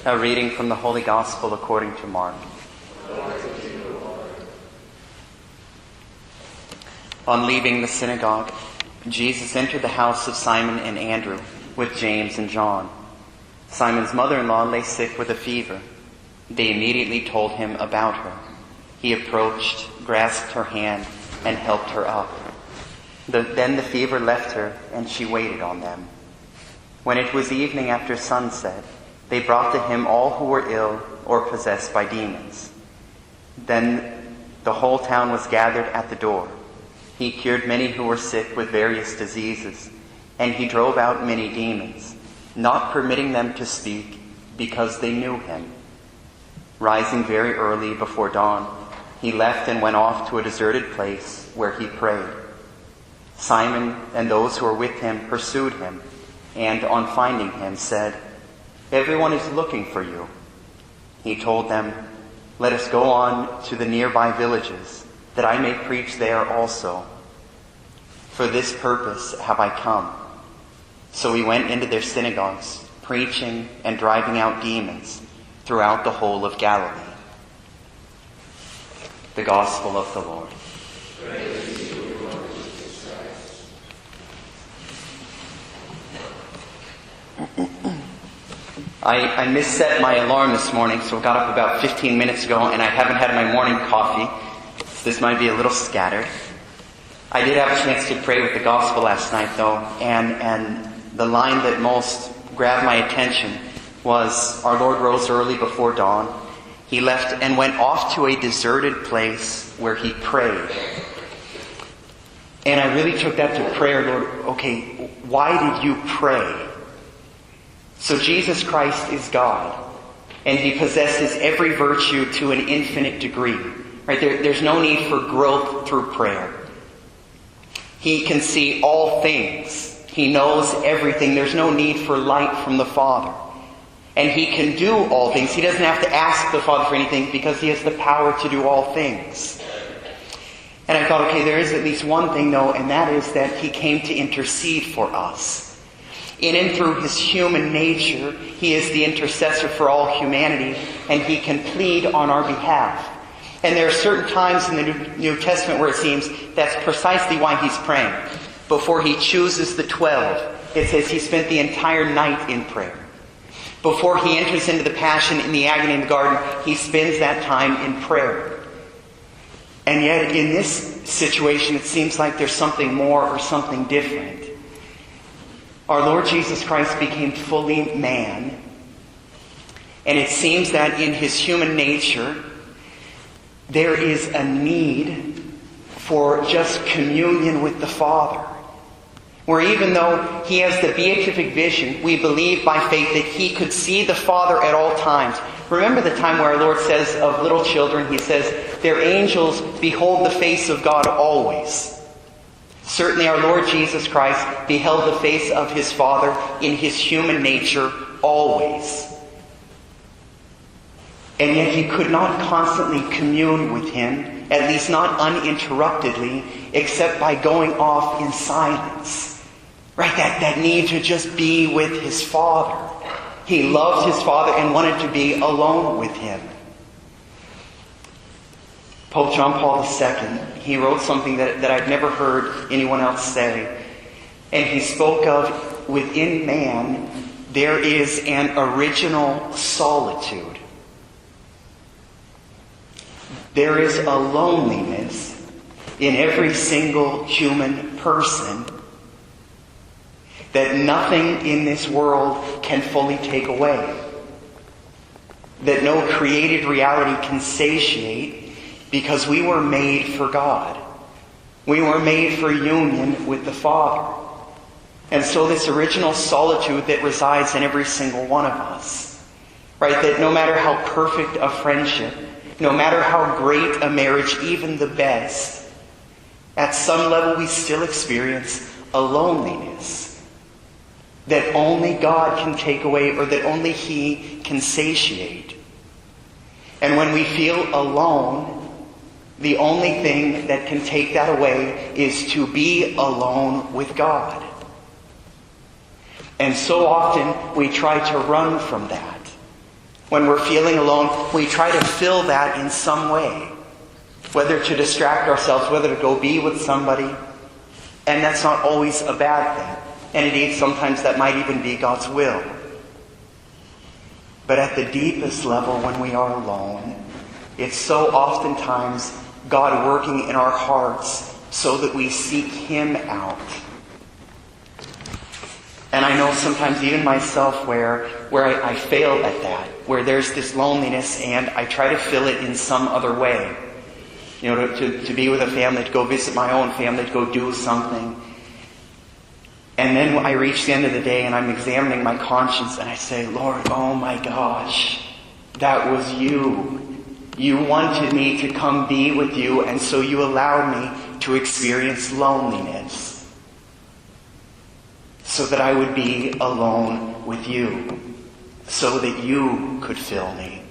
A reading from the Holy Gospel according to Mark. On leaving the synagogue, Jesus entered the house of Simon and Andrew with James and John. Simon's mother-in-law lay sick with a fever. They immediately told him about her. He approached, grasped her hand, and helped her up. Then the fever left her, and she waited on them. When it was evening after sunset, they brought to him all who were ill or possessed by demons. Then the whole town was gathered at the door. He cured many who were sick with various diseases, and he drove out many demons, not permitting them to speak because they knew him. Rising very early before dawn, he left and went off to a deserted place where he prayed. Simon and those who were with him pursued him, and on finding him said, "Everyone is looking for you." He told them, "Let us go on to the nearby villages, that I may preach there also. For this purpose have I come." So he went into their synagogues, preaching and driving out demons throughout the whole of Galilee. The Gospel of the Lord. Praise to you, Lord Jesus Christ. I misset my alarm this morning, so I got up about 15 minutes ago, and I haven't had my morning coffee. So this might be a little scattered. I did have a chance to pray with the Gospel last night, though, and the line that most grabbed my attention was, our Lord rose early before dawn. He left and went off to a deserted place where he prayed. And I really took that to prayer, Lord. Okay, why did you pray? So Jesus Christ is God, and he possesses every virtue to an infinite degree. Right? There's no need for growth through prayer. He can see all things. He knows everything. There's no need for light from the Father. And he can do all things. He doesn't have to ask the Father for anything because he has the power to do all things. And I thought, okay, there is at least one thing, though, and that is that he came to intercede for us. In and through his human nature, he is the intercessor for all humanity, and he can plead on our behalf. And there are certain times in the New Testament where it seems that's precisely why he's praying. Before he chooses the 12, it says he spent the entire night in prayer. Before he enters into the passion in the agony in the garden, he spends that time in prayer. And yet in this situation, it seems like there's something more or something different. Our Lord Jesus Christ became fully man. And it seems that in his human nature, there is a need for just communion with the Father. Where even though he has the beatific vision, we believe by faith that he could see the Father at all times. Remember the time where our Lord says of little children, he says, their angels behold the face of God always. Certainly our Lord Jesus Christ beheld the face of his Father in his human nature always. And yet he could not constantly commune with him, at least not uninterruptedly, except by going off in silence. Right? That need to just be with his Father. He loved his Father and wanted to be alone with him. Pope John Paul II, he wrote something that I've never heard anyone else say. And he spoke of, within man, there is an original solitude. There is a loneliness in every single human person that nothing in this world can fully take away. That no created reality can satiate, because we were made for God. We were made for union with the Father. And so this original solitude that resides in every single one of us, right? That no matter how perfect a friendship, no matter how great a marriage, even the best, at some level we still experience a loneliness that only God can take away, or that only he can satiate. And when we feel alone, the only thing that can take that away is to be alone with God. And so often we try to run from that. when we're feeling alone, we try to fill that in some way. Whether to distract ourselves, whether to go be with somebody. And that's not always a bad thing. And indeed, sometimes that might even be God's will. But at the deepest level, when we are alone, it's so oftentimes God working in our hearts so that we seek Him out. And I know sometimes even myself where I fail at that, where there's this loneliness and I try to fill it in some other way. You know, to be with a family, to go visit my own family, to go do something. And then I reach the end of the day and I'm examining my conscience and I say, Lord, oh my gosh, that was you. You wanted me to come be with you, and so you allowed me to experience loneliness so that I would be alone with you, so that you could fill me.